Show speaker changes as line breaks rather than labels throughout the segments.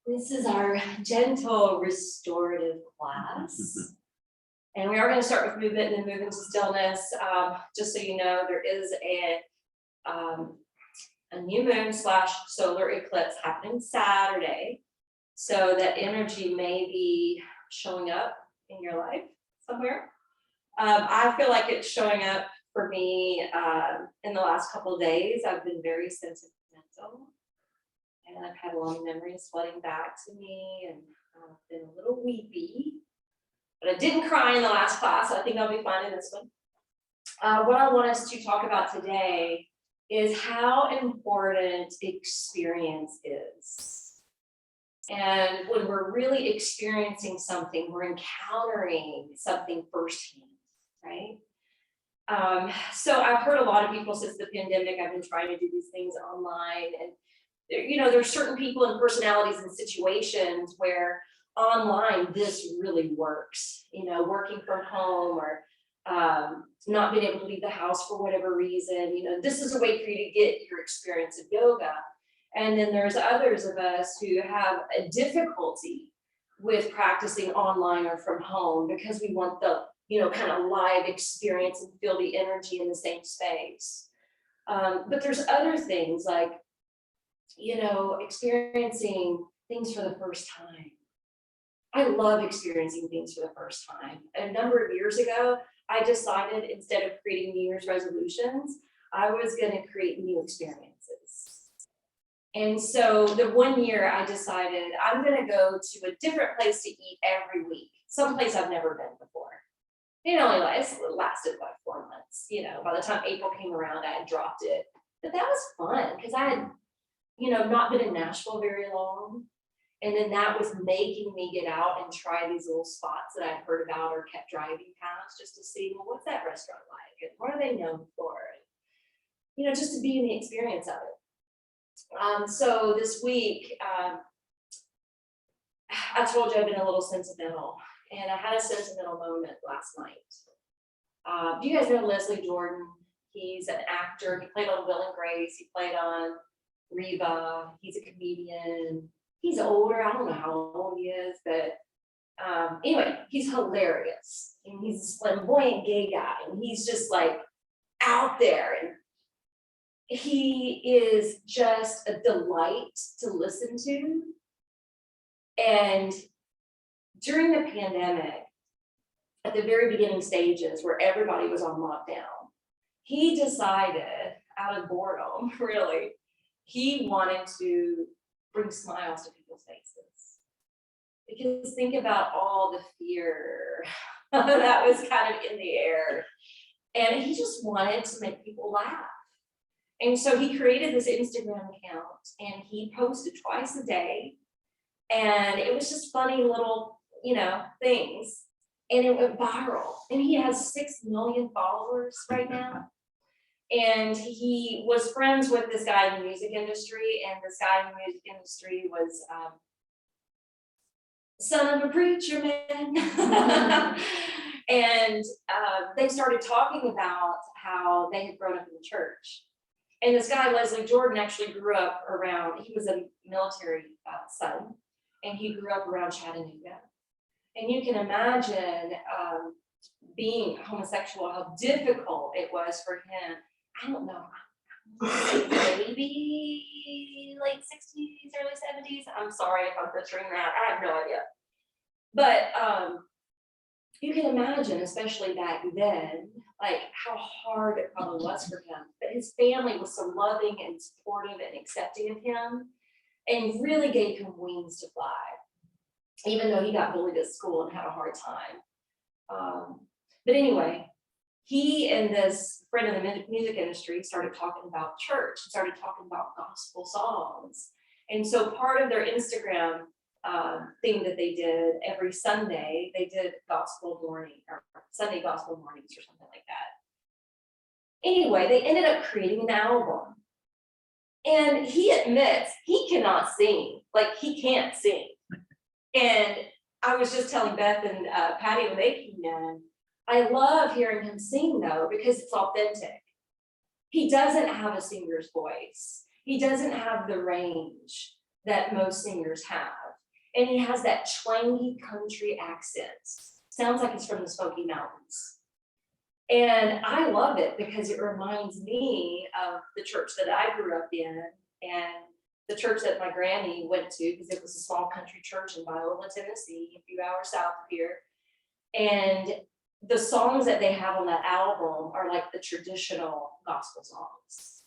This is our gentle restorative class. And we are going to start with movement and then move into stillness. Just so you know, there is a new moon / solar eclipse happening Saturday. So that energy may be showing up in your life somewhere. I feel like it's showing up for me in the last couple of days. I've been very sentimental. And I've had a lot of memories flooding back to me, and I've been a little weepy. But I didn't cry in the last class, so I think I'll be fine in this one. What I want us to talk about today is how important experience is. And when we're really experiencing something, we're encountering something firsthand, right? So I've heard a lot of people since the pandemic, I've been trying to do these things online, and there's certain people and personalities and situations where online this really works, working from home or not being able to leave the house for whatever reason, this is a way for you to get your experience of yoga. And then there's others of us who have a difficulty with practicing online or from home because we want the, kind of live experience and feel the energy in the same space. But there's other things like, experiencing things for the first time. I love experiencing things for the first time. A number of years ago, I decided instead of creating New Year's resolutions, I was going to create new experiences. And so the one year I decided I'm going to go to a different place to eat every week, someplace I've never been before. It only lasted about 4 months. By the time April came around, I had dropped it. But that was fun because I had not been in Nashville very long. And then that was making me get out and try these little spots that I'd heard about or kept driving past just to see, well, what's that restaurant like? And what are they known for? And, just to be in the experience of it. So this week, I told you I've been a little sentimental, and I had a sentimental moment last night. Do you guys know Leslie Jordan? He's an actor. He played on Will and Grace. He played on Reba. He's a comedian. He's older. I don't know how old he is, but anyway, he's hilarious. And he's a flamboyant gay guy. And he's just like out there. And he is just a delight to listen to. And during the pandemic, at the very beginning stages where everybody was on lockdown, he decided, out of boredom, really, he wanted to bring smiles to people's faces. Because think about all the fear that was kind of in the air. And he just wanted to make people laugh. And so he created this Instagram account and he posted twice a day. And it was just funny little, things. And it went viral. And he has 6 million followers right now. And he was friends with this guy in the music industry, and this guy in the music industry was son of a preacher man. And they started talking about how they had grown up in the church. And this guy, Leslie Jordan, actually grew up around, he was a military son, and he grew up around Chattanooga. And you can imagine being homosexual, how difficult it was for him. I don't know, maybe late 60s, early 70s. I'm sorry if I'm butchering that. I have no idea. But you can imagine, especially back then, like how hard it probably was for him. But his family was so loving and supportive and accepting of him and really gave him wings to fly, even though he got bullied at school and had a hard time. But anyway, he and this friend in the music industry started talking about church, started talking about gospel songs. And so part of their Instagram thing that they did every Sunday, they did gospel morning or Sunday gospel mornings or something like that. Anyway, they ended up creating an album. And he admits he cannot sing, like he can't sing. And I was just telling Beth and Patty when they came in, I love hearing him sing though, because it's authentic. He doesn't have a singer's voice. He doesn't have the range that most singers have. And he has that twangy country accent. Sounds like he's from the Smoky Mountains. And I love it because it reminds me of the church that I grew up in and the church that my granny went to, because it was a small country church in Viola, Tennessee, a few hours south of here. And the songs that they have on that album are like the traditional gospel songs.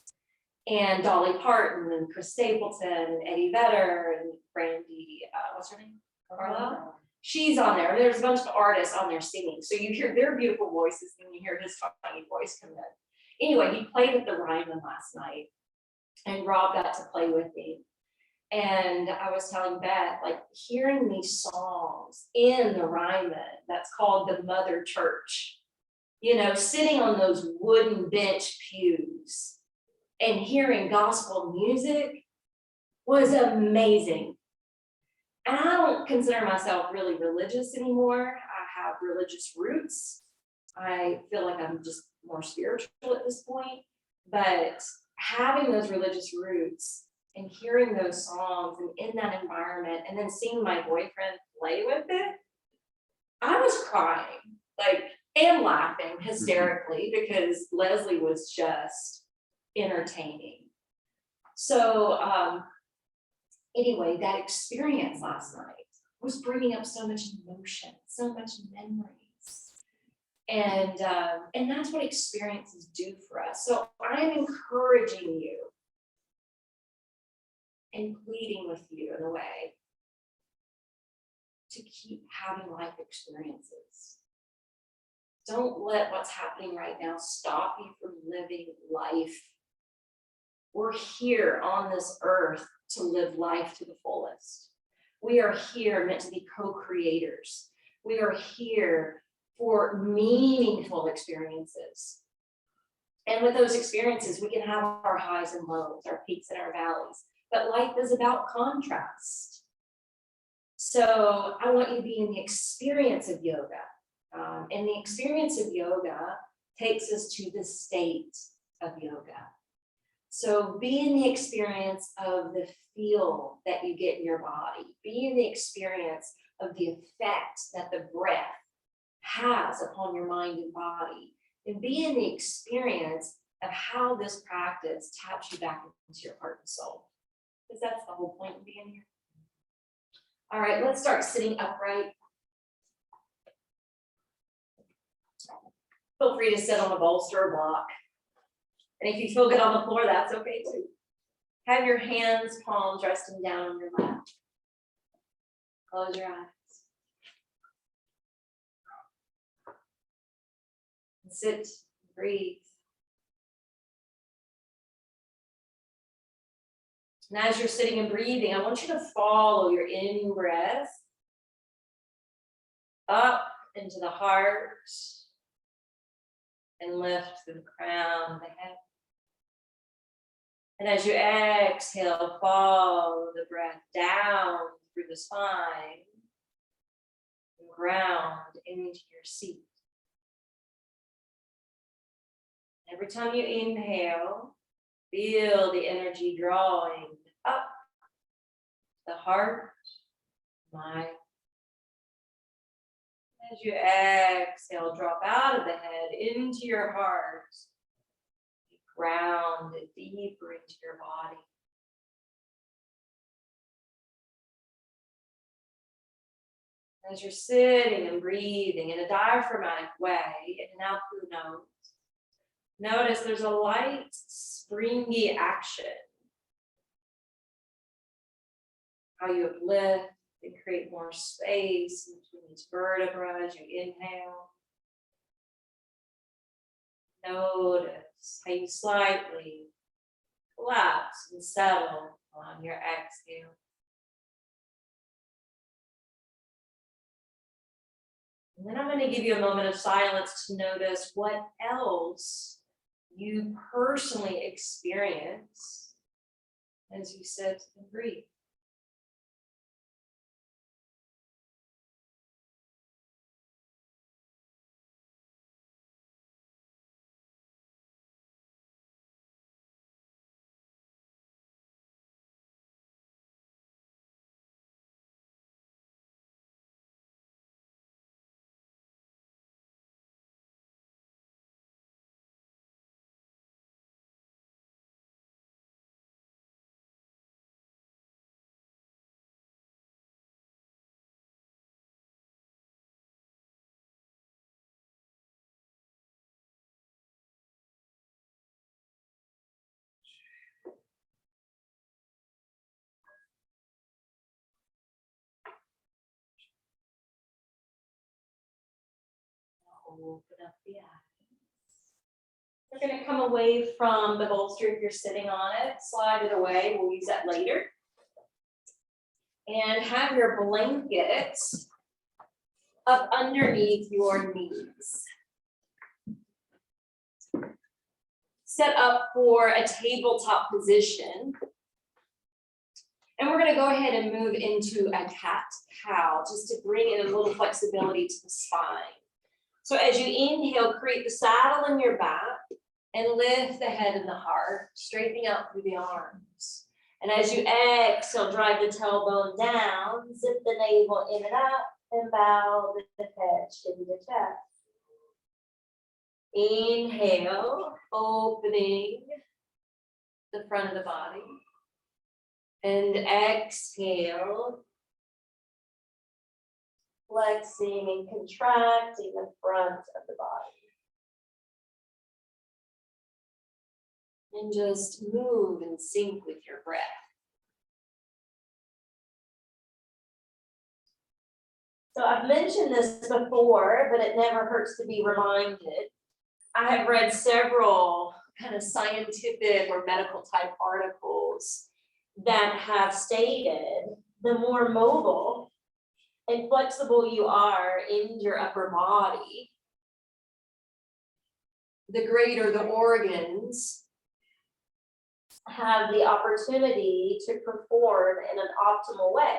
And Dolly Parton and Chris Stapleton and Eddie Vedder and Brandy, what's her name? Carlisle? She's on there. There's a bunch of artists on there singing. So you hear their beautiful voices and you hear his funny voice come in. Anyway, he played at the Ryman last night and Rob got to play with me. And I was telling Beth, like hearing these songs in the Ryman, that's called the Mother Church, you know, sitting on those wooden bench pews and hearing gospel music was amazing. And I don't consider myself really religious anymore. I have religious roots. I feel like I'm just more spiritual at this point. But having those religious roots and hearing those songs and in that environment and then seeing my boyfriend play with it, I was crying, like, and laughing hysterically because Leslie was just entertaining. So anyway, that experience last night was bringing up so much emotion, so much memories. And that's what experiences do for us. So I'm encouraging you and pleading with you in a way to keep having life experiences. Don't let what's happening right now stop you from living life. We're here on this earth to live life to the fullest. We are here meant to be co-creators. We are here for meaningful experiences. And with those experiences, we can have our highs and lows, our peaks and our valleys. But life is about contrast. So I want you to be in the experience of yoga. And the experience of yoga takes us to the state of yoga. So be in the experience of the feel that you get in your body. Be in the experience of the effect that the breath has upon your mind and body. And be in the experience of how this practice taps you back into your heart and soul. Because that's the whole point of being here. All right, let's start sitting upright. Feel free to sit on a bolster or block. And if you feel good on the floor, that's okay too. Have your hands, palms resting down on your lap. Close your eyes. And sit, breathe. And as you're sitting and breathing, I want you to follow your in-breath up into the heart and lift through the crown of the head. And as you exhale, follow the breath down through the spine and ground into your seat. Every time you inhale, feel the energy drawing up the heart, mind. As you exhale, drop out of the head into your heart. Ground deeper into your body. As you're sitting and breathing in a diaphragmatic way, in and out through the nose, notice there's a light, springy action. How you uplift and create more space between each vertebra as you inhale. Notice how you slightly collapse and settle on your exhale. And then I'm going to give you a moment of silence to notice what else you personally experience as you sit and breathe. open up the eyes. We're going to come away from the bolster if you're sitting on it. Slide it away. We'll use that later. And have your blanket up underneath your knees. Set up for a tabletop position. And we're going to go ahead and move into a cat-cow just to bring in a little flexibility to the spine. So as you inhale, create the saddle in your back and lift the head and the heart, straightening out through the arms. And as you exhale, drive the tailbone down, zip the navel in and up, and bow the head, chin to chest. Inhale, opening the front of the body. And exhale, flexing and contracting the front of the body. And just move and sync with your breath. So I've mentioned this before, but it never hurts to be reminded. I have read several kind of scientific or medical type articles that have stated the more mobile and flexible you are in your upper body, the greater the organs have the opportunity to perform in an optimal way.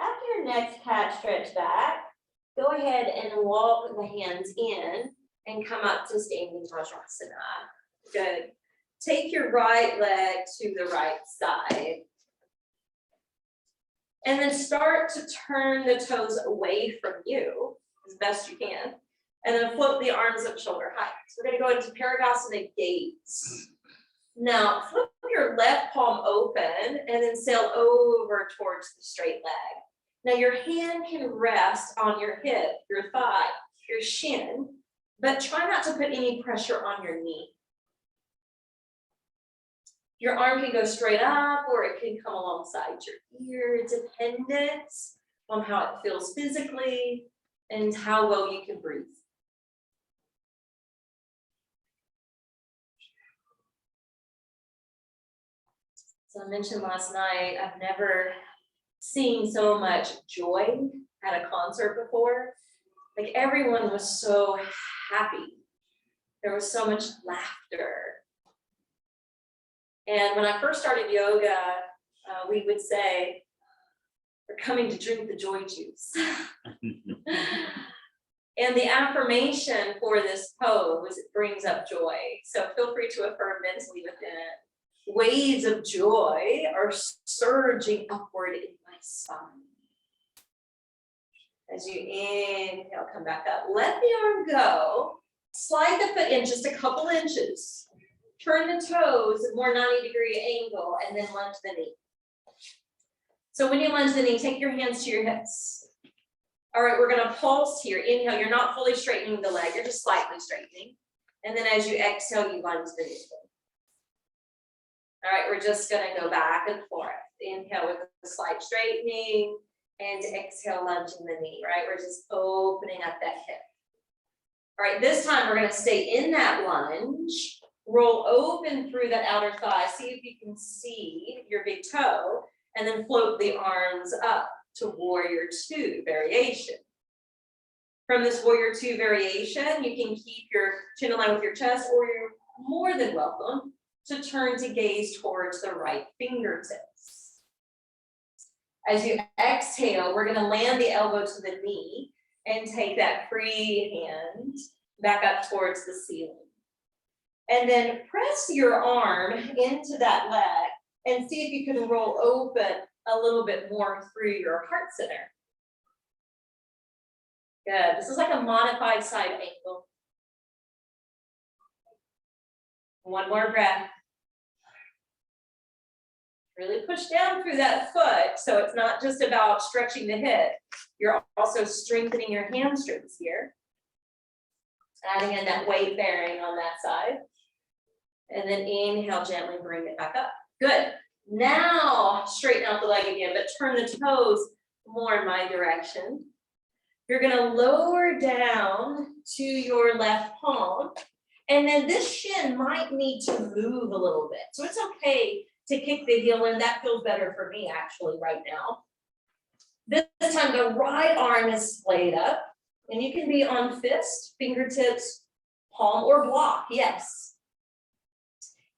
After your next cat stretch back, go ahead and walk the hands in and come up to standing Tajasana. Good. Take your right leg to the right side. And then start to turn the toes away from you as best you can. And then float the arms up shoulder height. So we're going to go into Paragosana gaze. Now, flip your left palm open and then sail over towards the straight leg. Now, your hand can rest on your hip, your thigh, your shin, but try not to put any pressure on your knee. Your arm can go straight up or it can come alongside your ear, dependent on how it feels physically and how well you can breathe. So I mentioned last night, I've never seen so much joy at a concert before. Like everyone was so happy. There was so much laughter. And when I first started yoga, we would say, we're coming to drink the joy juice. And the affirmation for this pose, it brings up joy. So feel free to affirm mentally within it. Waves of joy are surging upward in my spine. As you inhale, come back up. Let the arm go. Slide the foot in just a couple inches. Turn the toes at more 90-degree angle and then lunge the knee. So when you lunge the knee, take your hands to your hips. All right, we're going to pulse here. Inhale, you're not fully straightening the leg, you're just slightly straightening. And then as you exhale, you lunge the knee. All right, we're just going to go back and forth. Inhale with a slight straightening and exhale, lunging the knee, right? We're just opening up that hip. All right, this time we're going to stay in that lunge. Roll open through that outer thigh. See if you can see your big toe and then float the arms up to Warrior Two variation. From this Warrior Two variation, you can keep your chin aligned with your chest, or you're more than welcome to turn to gaze towards the right fingertips. As you exhale, we're going to land the elbow to the knee and take that free hand back up towards the ceiling. And then press your arm into that leg and see if you can roll open a little bit more through your heart center. Good. This is like a modified side angle. One more breath. Really push down through that foot, so it's not just about stretching the hip. You're also strengthening your hamstrings here. Adding in that weight bearing on that side. And then inhale, gently bring it back up. Good. Now straighten out the leg again, but turn the toes more in my direction. You're gonna lower down to your left palm. And then this shin might need to move a little bit. So it's okay to kick the heel in. That feels better for me actually right now. This time the right arm is splayed up. And you can be on fist, fingertips, palm, or block, yes.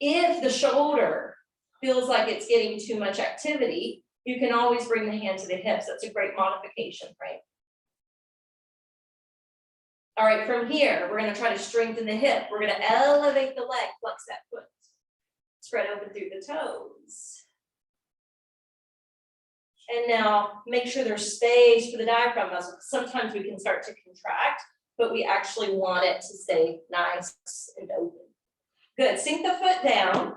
If the shoulder feels like it's getting too much activity, you can always bring the hand to the hips. That's a great modification, right? All right, from here, we're gonna try to strengthen the hip. We're gonna elevate the leg, flex that foot. Spread open through the toes. And now make sure there's space for the diaphragm muscle. Sometimes we can start to contract, but we actually want it to stay nice and open. Good, sink the foot down.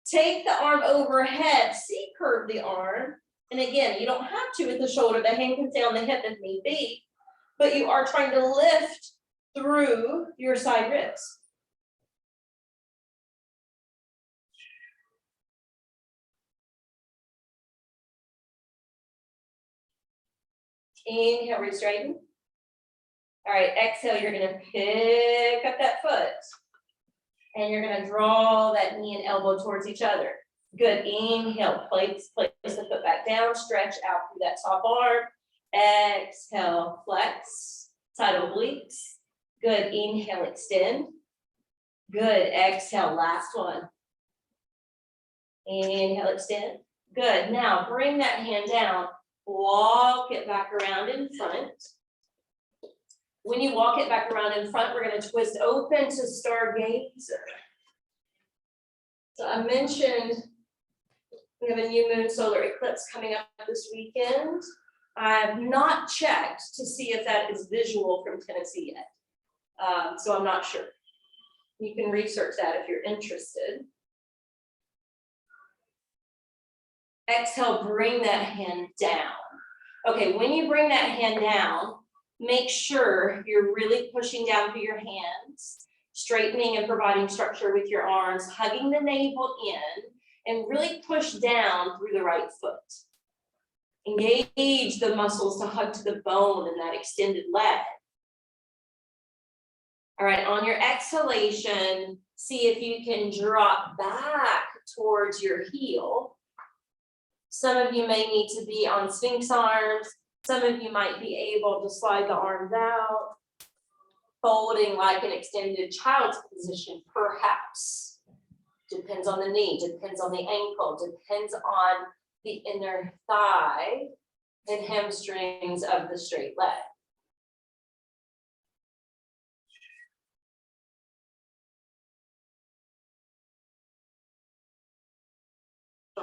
Take the arm overhead, C-curve the arm. And again, you don't have to with the shoulder. The hand can stay on the hip if need be, but you are trying to lift through your side ribs. Inhale, re-straighten. All right, exhale, you're gonna pick up that foot. And you're gonna draw that knee and elbow towards each other. Good, inhale, place the foot back down, stretch out through that top arm. Exhale, flex, side obliques. Good, inhale, extend. Good, exhale, last one. Inhale, extend. Good, now bring that hand down. Walk it back around in front. When you walk it back around in front, we're going to twist open to stargazer. So I mentioned we have a new moon solar eclipse coming up this weekend. I have not checked to see if that is visual from Tennessee yet. So I'm not sure. You can research that if you're interested. Exhale, bring that hand down. Okay, when you bring that hand down, make sure you're really pushing down through your hands, straightening and providing structure with your arms, hugging the navel in, and really push down through the right foot. Engage the muscles to hug to the bone in that extended leg. All right, on your exhalation, see if you can drop back towards your heel. Some of you may need to be on Sphinx arms. Some of you might be able to slide the arms out, folding like an extended child's position, perhaps. Depends on the knee, depends on the ankle, depends on the inner thigh and hamstrings of the straight leg.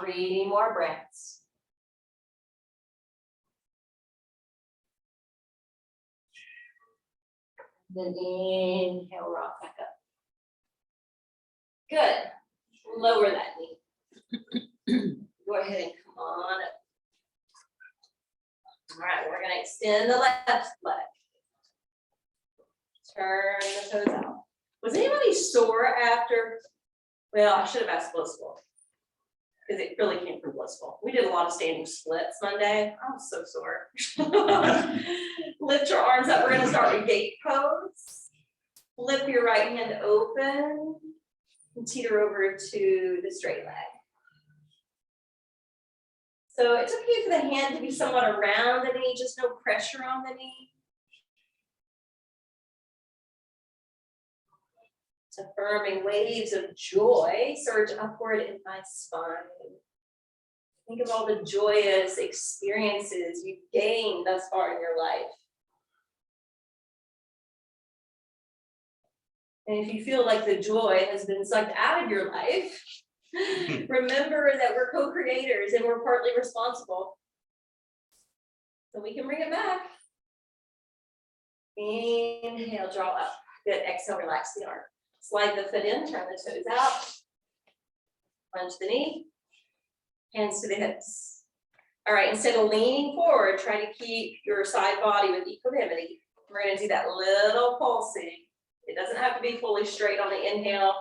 Three more breaths. Then inhale, rock back up. Good. Lower that knee. Go ahead and come on up. All right, we're going to extend the left leg. Turn the toes out. Was anybody sore after? Well, I should have asked Blissful, because it really came from Blissful. We did a lot of standing splits Monday. I was so sore. Lift your arms up. We're going to start with gate pose. Flip your right hand open and teeter over to the straight leg. So it's okay for the hand to be somewhat around the knee, just no pressure on the knee. Affirming waves of joy surge upward in my spine. Think of all the joyous experiences you've gained thus far in your life. And if you feel like the joy has been sucked out of your life, remember that we're co-creators and we're partly responsible. So we can bring it back. Inhale, draw up. Good, exhale, relax the arm. Slide the foot in, turn the toes out. Plunge the knee. Hands to the hips. All right, instead of leaning forward, try to keep your side body with equanimity. We're going to do that little pulsing. It doesn't have to be fully straight on the inhale.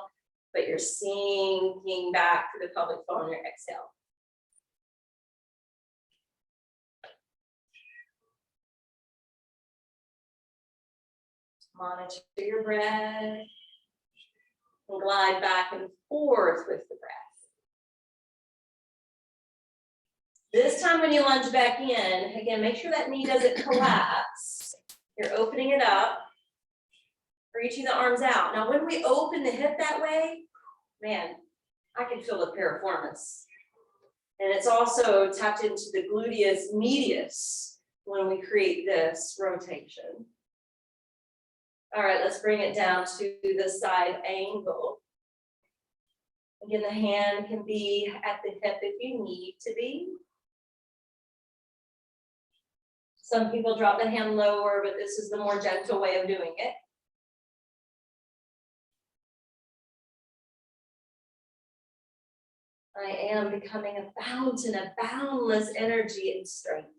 but you're sinking back to the pelvic floor on your exhale. Monitor your breath and glide back and forth with the breath. This time when you lunge back in, again, make sure that knee doesn't collapse. You're opening it up, reaching the arms out. Now, when we open the hip that way, man, I can feel the piriformis. And it's also tapped into the gluteus medius when we create this rotation. All right, let's bring it down to the side angle. Again, the hand can be at the hip if you need to be. Some people drop the hand lower, but this is the more gentle way of doing it. I am becoming a fountain of boundless energy and strength.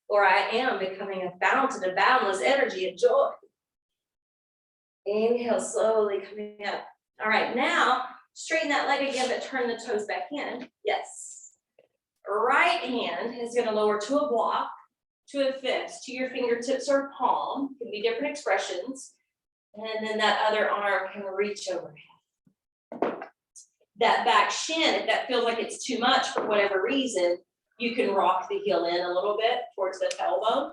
Or I am becoming a fountain of boundless energy and joy. Inhale, slowly coming up. All right, now straighten that leg again, but turn the toes back in. Yes. Right hand is going to lower to a block, to a fist, to your fingertips or palm. Can be different expressions. And then that other arm can reach overhead. That back shin, if that feels like it's too much for whatever reason, you can rock the heel in a little bit towards the tailbone.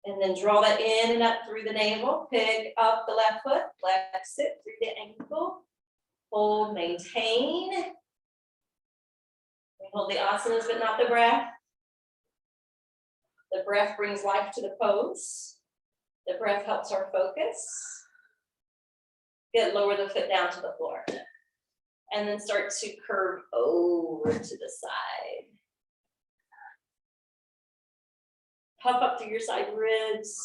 And then draw that in and up through the navel. Pick up the left foot, flex it through the ankle. Hold, maintain. We hold the asanas, but not the breath. The breath brings life to the pose. The breath helps our focus. Good, lower the foot down to the floor. And then start to curve over to the side. Puff up through your side ribs.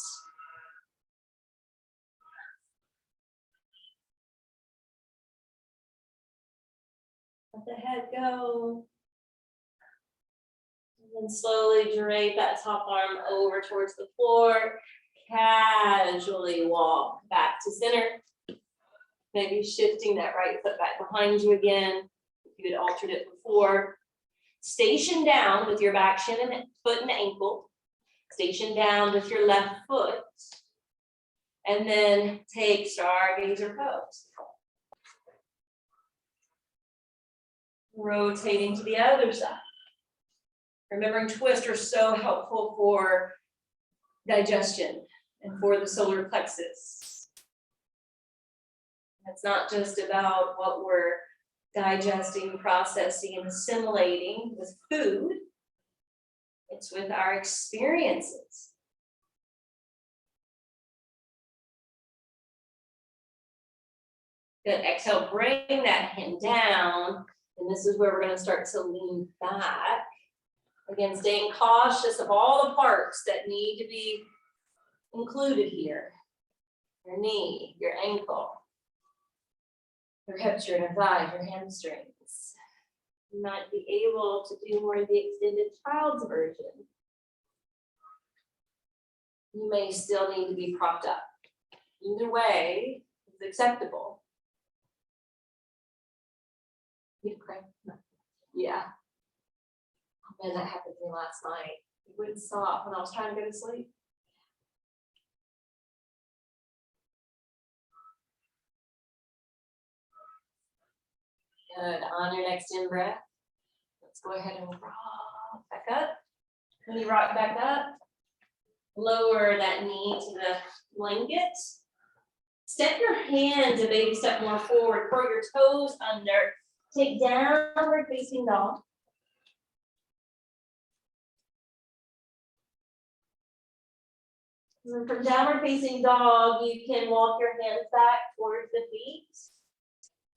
Let the head go. And then slowly drape that top arm over towards the floor. Casually walk back to center. Maybe shifting that right foot back behind you again. If you had altered it before. Station down with your back shin and foot and ankle. Station down with your left foot. And then take stargazer pose. Rotating to the other side. Remembering twists are so helpful for digestion and for the solar plexus. It's not just about what we're digesting, processing, and assimilating with food. It's with our experiences. Good, exhale, bring that hand down. And this is where we're going to start to lean back. Again, staying cautious of all the parts that need to be included here. Your knee, your ankle, your hips, your inner thighs, your hamstrings. You might be able to do more of the extended child's version. You may still need to be propped up. Either way is acceptable. You cry? Yeah. Oh man, that happened to me last night. It wouldn't stop when I was trying to go to sleep. Good. On your next in breath, let's go ahead and rock back up. When you rock back up, lower that knee to the blanket. Step your hands a baby step more forward. Curl your toes under. Take downward facing dog. And from downward facing dog, you can walk your hands back towards the feet.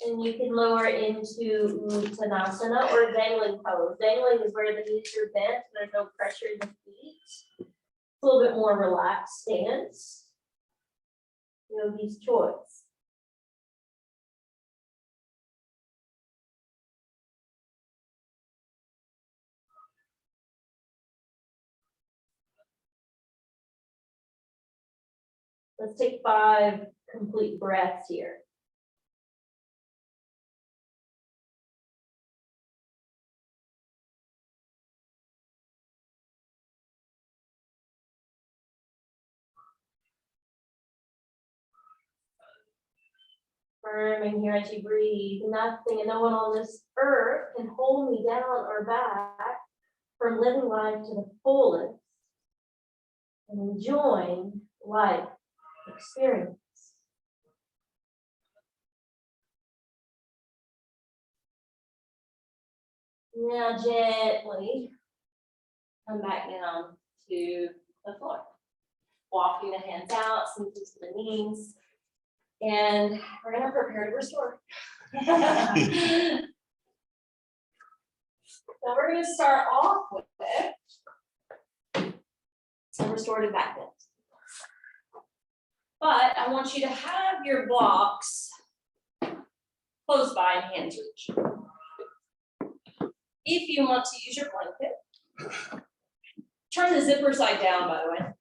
And you can lower into Uttanasana or dangling pose. Dangling is where the knees are bent. There's no pressure in the feet. It's a little bit more relaxed stance. Yogi's choice. Let's take 5
complete breaths here. Firm in here as you breathe. Nothing and no one on this earth can hold me down or back from living life to the fullest and enjoying life experience. Now gently come back down to the floor. Walking the hands out, sinking to the knees. And we're gonna prepare to restore. So we're gonna start off with some restorative back bend. But I want you to have your blocks close by and hands reach. If you want to use your blanket, turn the zipper side down, by the way.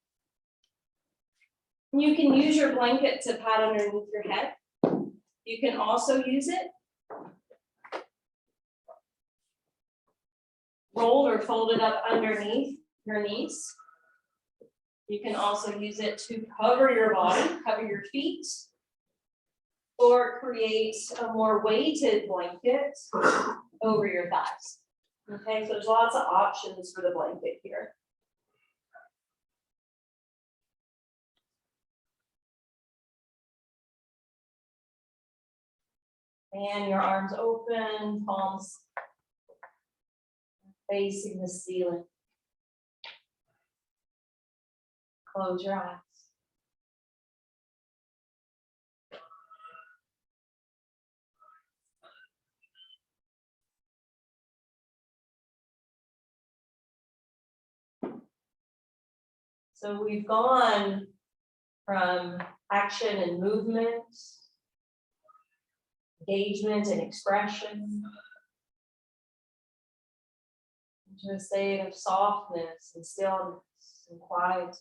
You can use your blanket to pat underneath your head. You can also use it rolled or folded up underneath your knees. You can also use it to cover your body, cover your feet, or create a more weighted blanket over your thighs. Okay, so there's lots of options for the blanket here. And your arms open, palms facing the ceiling. Close your eyes. So we've gone from action and movement, engagement and expression, into a state of softness and stillness and quiet.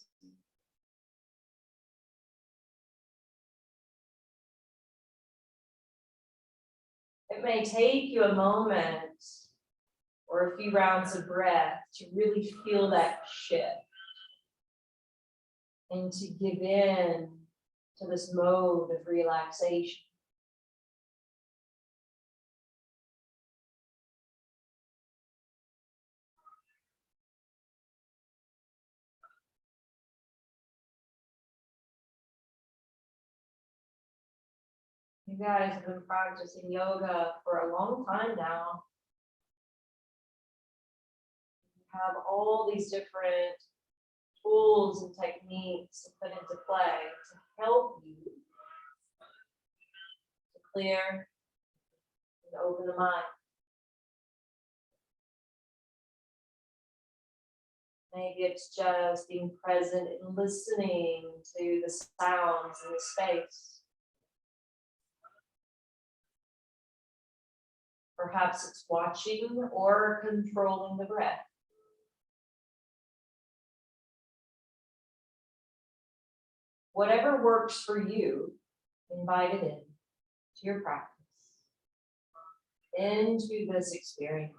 It may take you a moment or a few rounds of breath to really feel that shift and to give in to this mode of relaxation. You guys have been practicing yoga for a long time now. You have all these different tools and techniques to put into play to help you to clear and open the mind. Maybe it's just being present and listening to the sounds in the space. Perhaps it's watching or controlling the breath. Whatever works for you, invite it in to your practice, into this experience.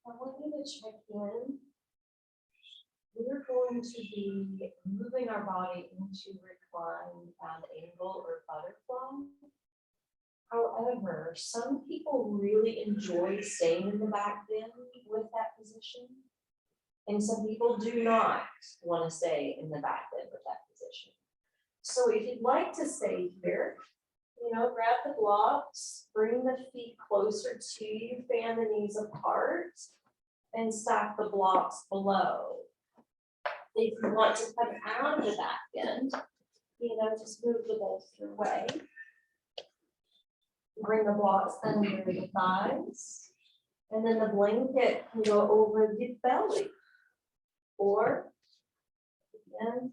I want you to check in. We're going to be moving our body into recline at angle or butterfly. However, some people really enjoy staying in the back bend with that position. And some people do not want to stay in the back bend with that position. So if you'd like to stay here, grab the blocks, bring the feet closer to you, fan the knees apart, and stack the blocks below. If you want to come out of the back bend, just move the bolster away. Bring the blocks under the thighs, and then the blanket can go over the belly, or again,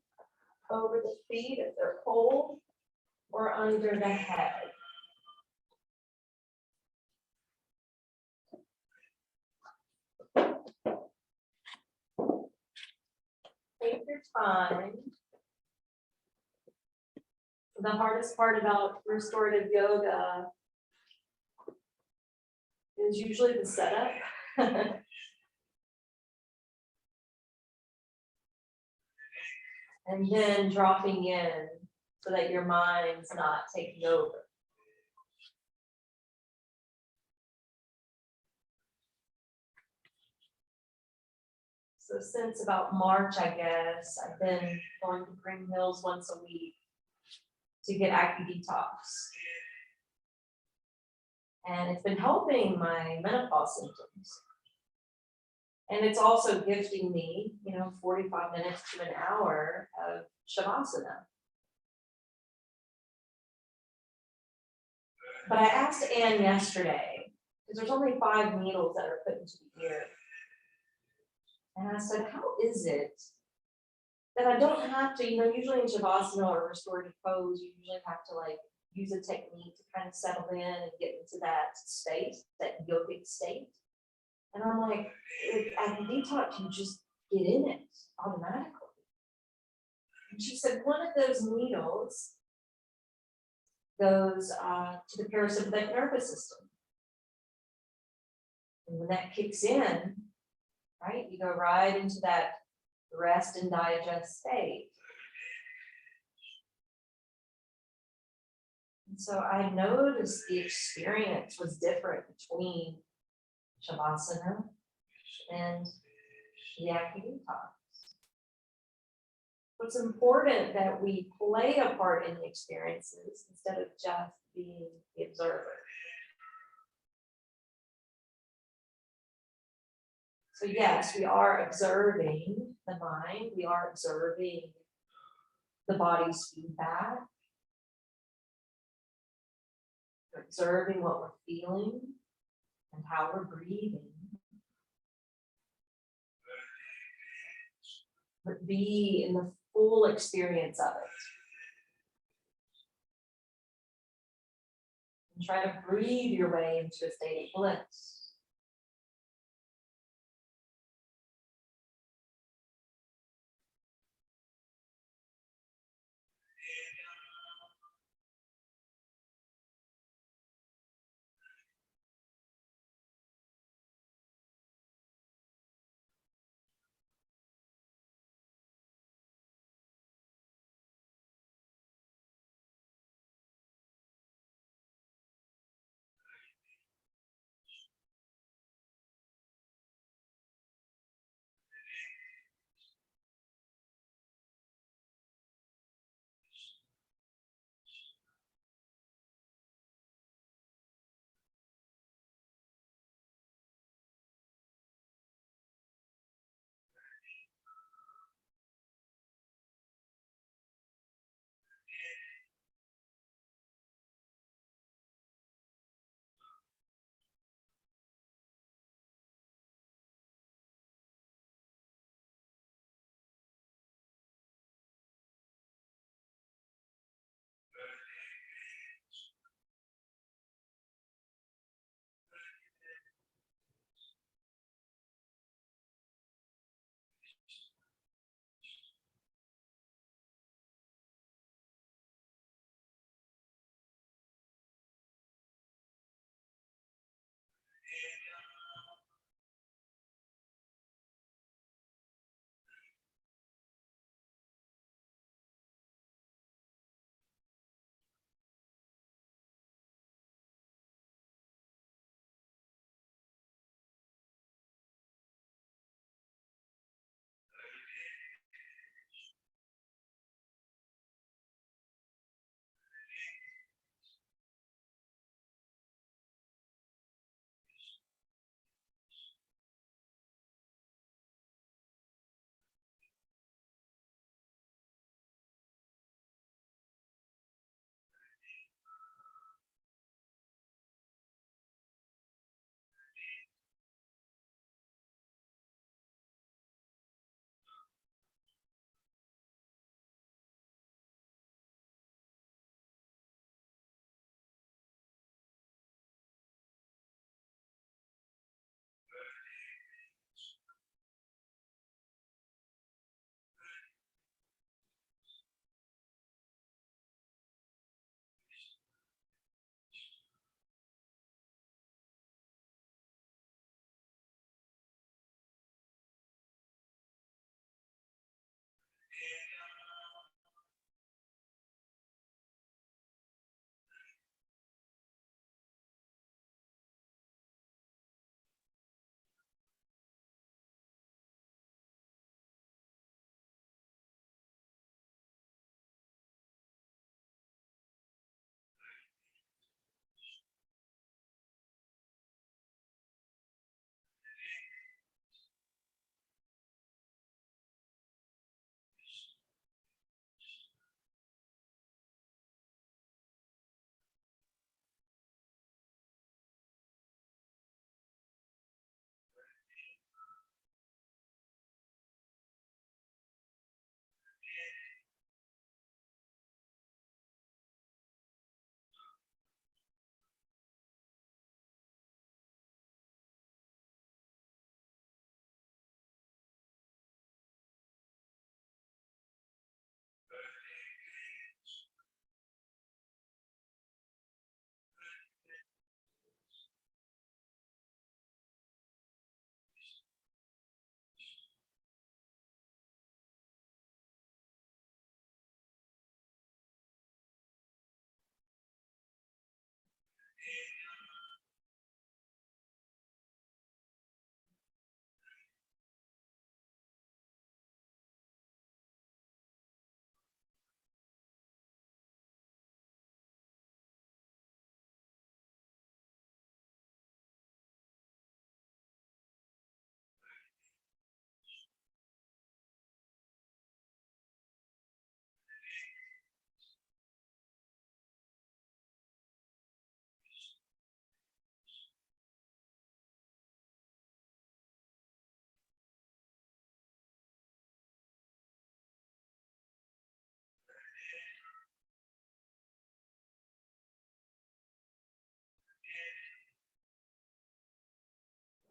over the feet if they're cold, or under the head. Take your time. The hardest part about restorative yoga is usually the setup. And then dropping in so that your mind's not taking over. So since about March, I guess, I've been going to Green Hills once a week to get AccuDetox. And it's been helping my menopause symptoms. And it's also gifting me, 45 minutes to an hour of Shavasana. But I asked Anne yesterday, because there's only 5 needles that are put into the ear. And I said, how is it that I don't have to, usually in Shavasana or restorative pose, you usually have to use a technique to kind of settle in and get into that state, that yogic state. And I'm like, at detox, you just get in it automatically. And she said, one of those needles goes to the parasympathetic nervous system. And when that kicks in, right, you go right into that rest and digest state. And so I noticed the experience was different between Shavasana and the AccuDetox. It's important that we play a part in the experiences instead of just being the observer. So yes, we are observing the mind, we are observing the body's feedback, we're observing what we're feeling and how we're breathing. But be in the full experience of it. And try to breathe your way into a state of bliss.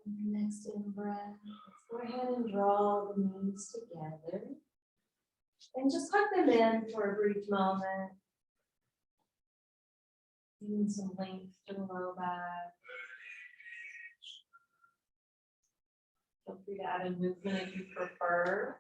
Next in breath, go ahead and draw the knees together. And just tuck them in for a brief moment. Giving some length to the low back. Feel free to add a movement if you prefer.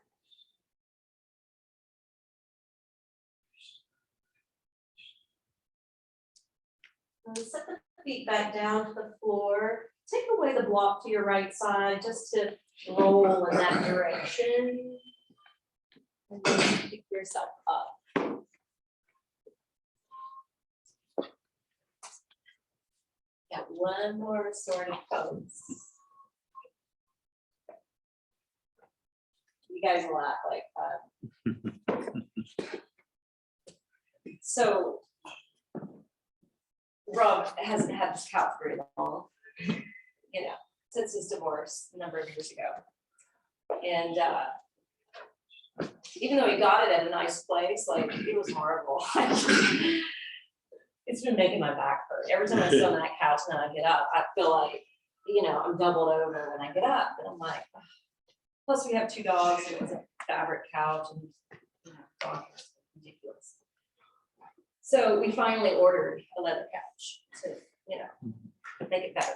And set the feet back down to the floor. Take away the block to your right side just to roll in that direction. And then pick yourself up. Got one more restorative pose. You guys laugh like that. So Rob hasn't had this couch very long, you know, since his divorce a number of years ago. And even though he got it at a nice place, like it was horrible. It's been making my back hurt. Every time I sit on that couch and then I get up, I feel like, you know, I'm doubled over when I get up. And I'm like, ugh. Plus we have 2 dogs. It was a fabric couch and you know, dog hair is ridiculous. So we finally ordered a leather couch to, you know, make it better.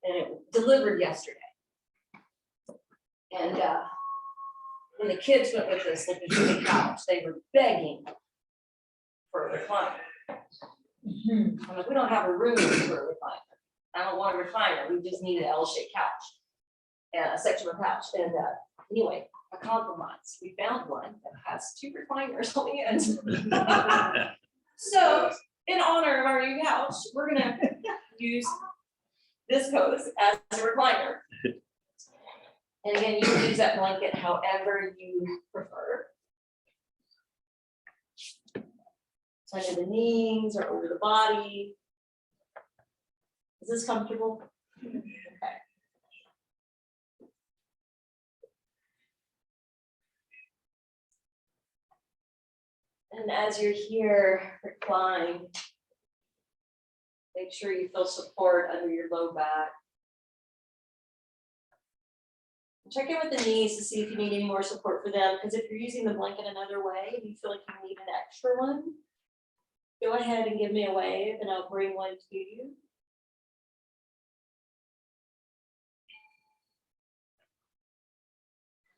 And it delivered yesterday. And when the kids went with us looking for the couch, they were begging for a recliner. I'm like, we don't have a room for a recliner. I don't want a recliner. We just need an L-shaped couch. And a sectional couch. And anyway, a compromise. We found one that has 2 recliners on the end. So, in honor of our new couch, we're gonna use this pose as a recliner. And again, you can use that blanket however you prefer. Under the knees or over the body. Is this comfortable? Okay. And as you're here, recline. Make sure you feel support under your low back. Check in with the knees to see if you need any more support for them, because if you're using the blanket another way and you feel like you need an extra one, go ahead and give me a wave and I'll bring one to you.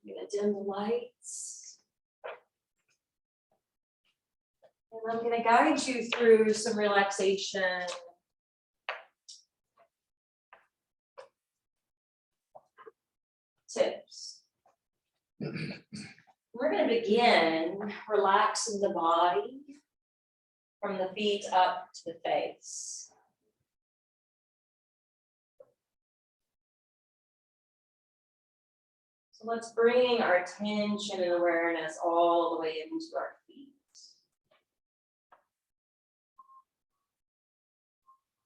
I'm gonna dim the lights. And I'm gonna guide you through some relaxation. Tips. We're gonna begin relaxing the body from the feet up to the face. So let's bring our attention and awareness all the way into our feet.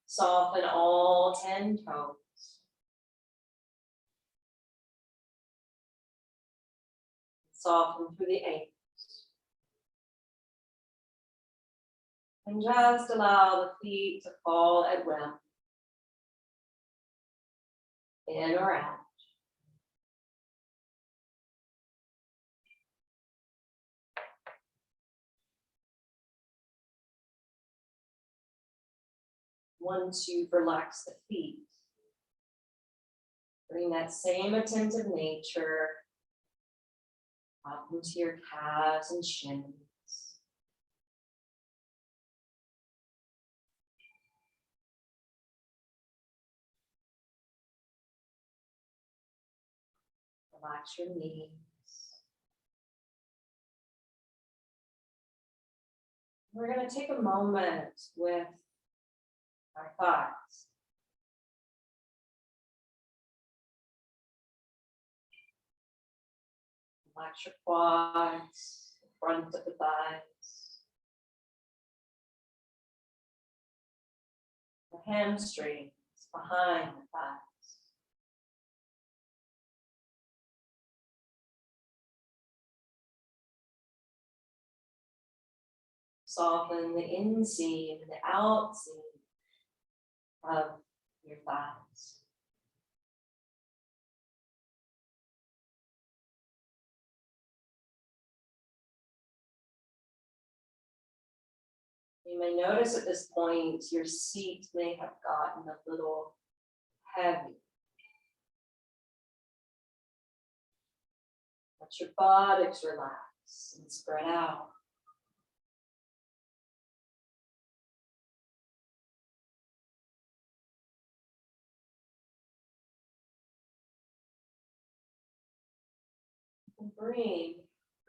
Soften all 10 toes. Soften through the ankles. And just allow the feet to fall at will. In or out. Once you relax the feet, bring that same attentive nature up into your calves and shins. Relax your knees. We're going to take a moment with our thighs. Relax your quads, the front of the thighs. The hamstrings behind the thighs. Soften the inseam and the outseam of your thighs.
You may notice at this point, your seat may have gotten a little heavy. Let your buttocks relax and spread out. And bring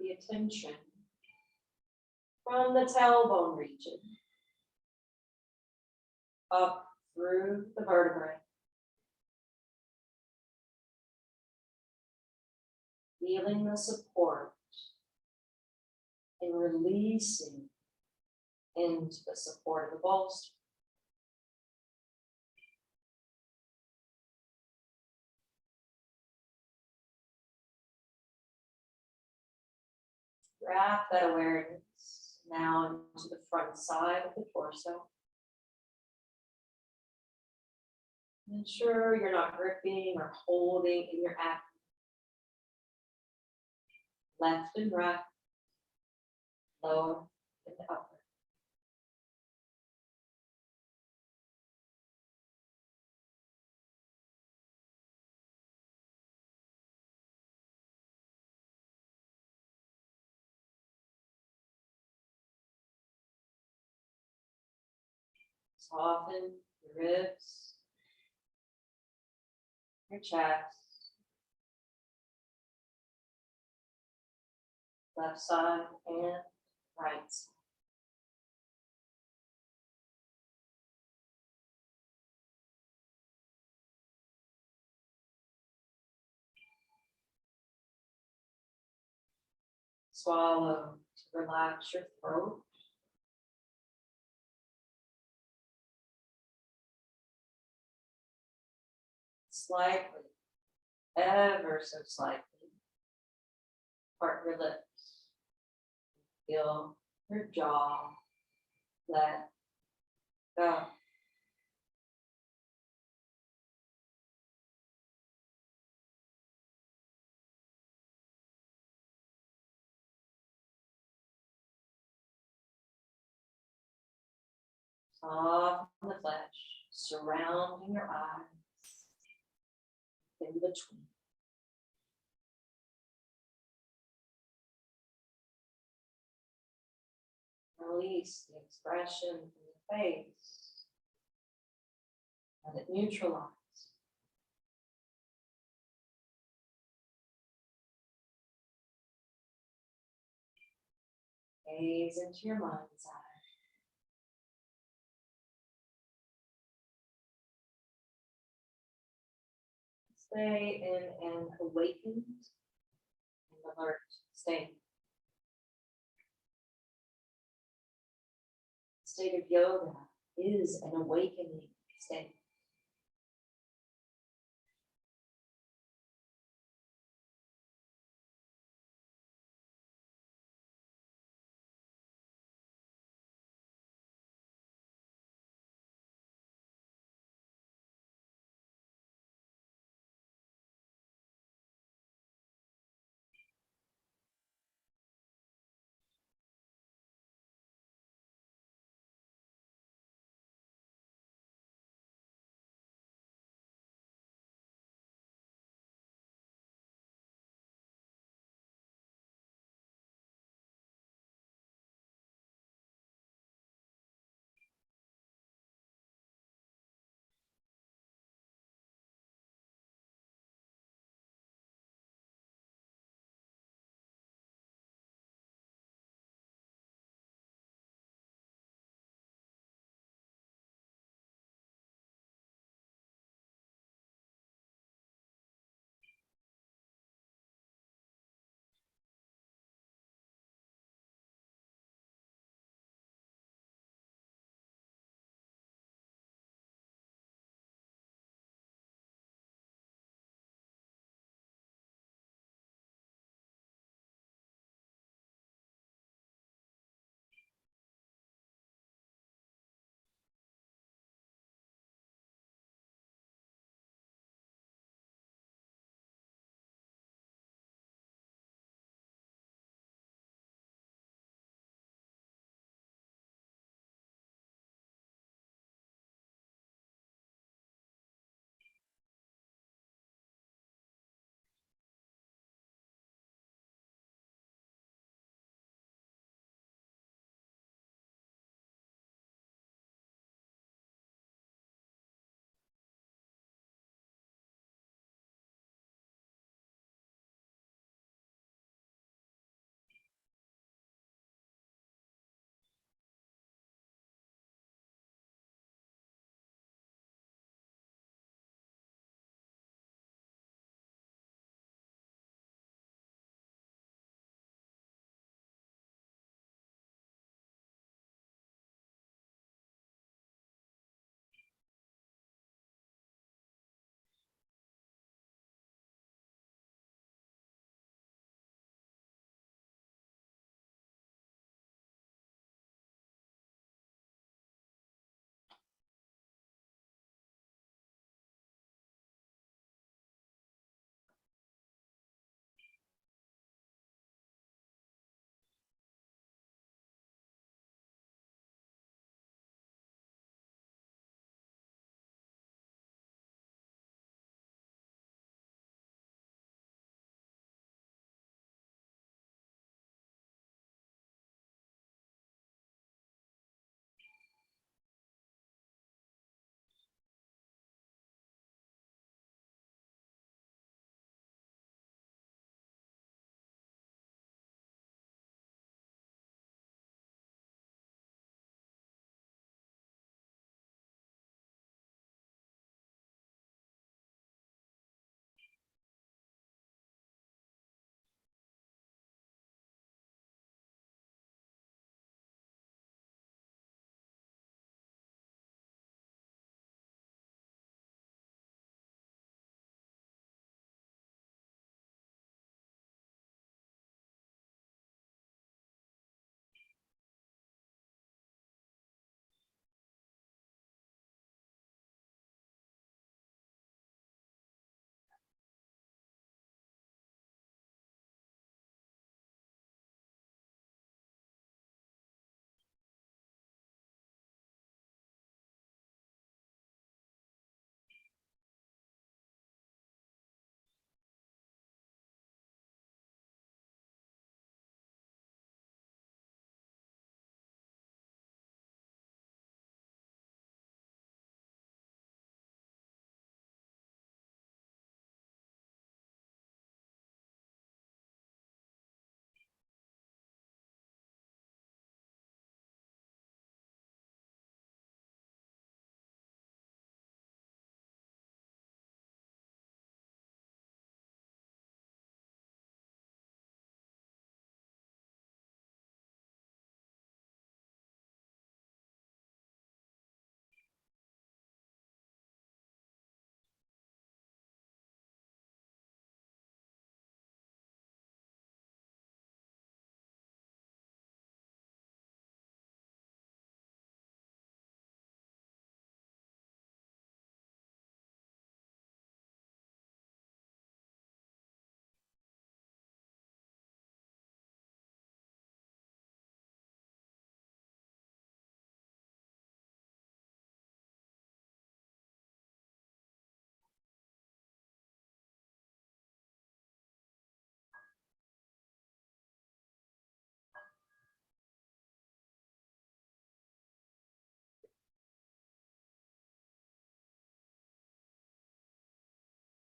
the attention from the tailbone region up through the vertebrae. Feeling the support and releasing into the support of the bolster. Wrap that awareness now into the front side of the torso. Ensure you're not gripping or holding in your abdomen. Left and right, lower and upper. Soften your ribs, your chest, left side and right side. Swallow to relax your throat. Slightly, ever so slightly, part your lips. Feel your jaw let go. Soften the flesh surrounding your eyes, in between. Release the expression from the face. Let it neutralize. Gaze into your mind's eye. Stay in an awakened and alert state. State of yoga is an awakening state.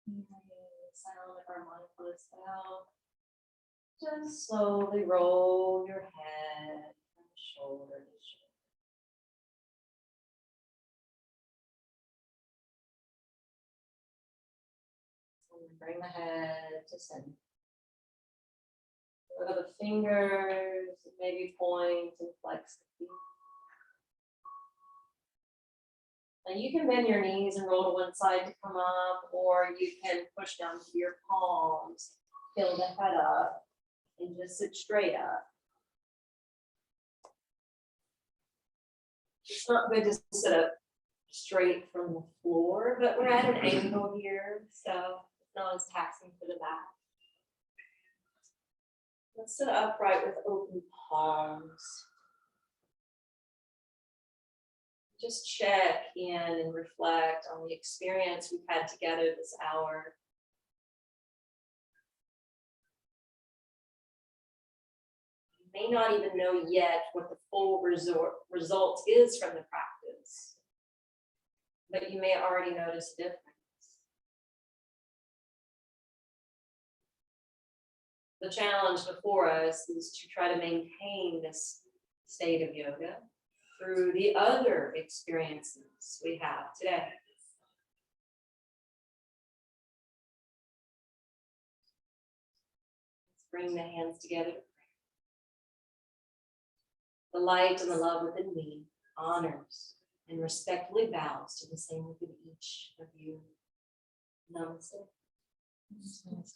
Hearing the sound of our mindfulness bell. Just slowly roll your head from shoulder to shoulder. And bring the head to center. Look at the fingers, maybe point and flex the feet. Now you can bend your knees and roll to one side to come up, or you can push down to your palms, fill the head up, and just sit straight up. It's not good to sit up straight from the floor, but we're at an angle here, so it's not as taxing for the back. Let's sit upright with open palms. Just check in and reflect on the experience we've had together this hour. You may not even know yet what the full result is from the practice, but you may already notice a difference. The challenge before us is to try to maintain this state of yoga through the other experiences we have today. Let's bring the hands together. The light and the love within me honors and respectfully bows to the same within each of you. Namaste. Namaste.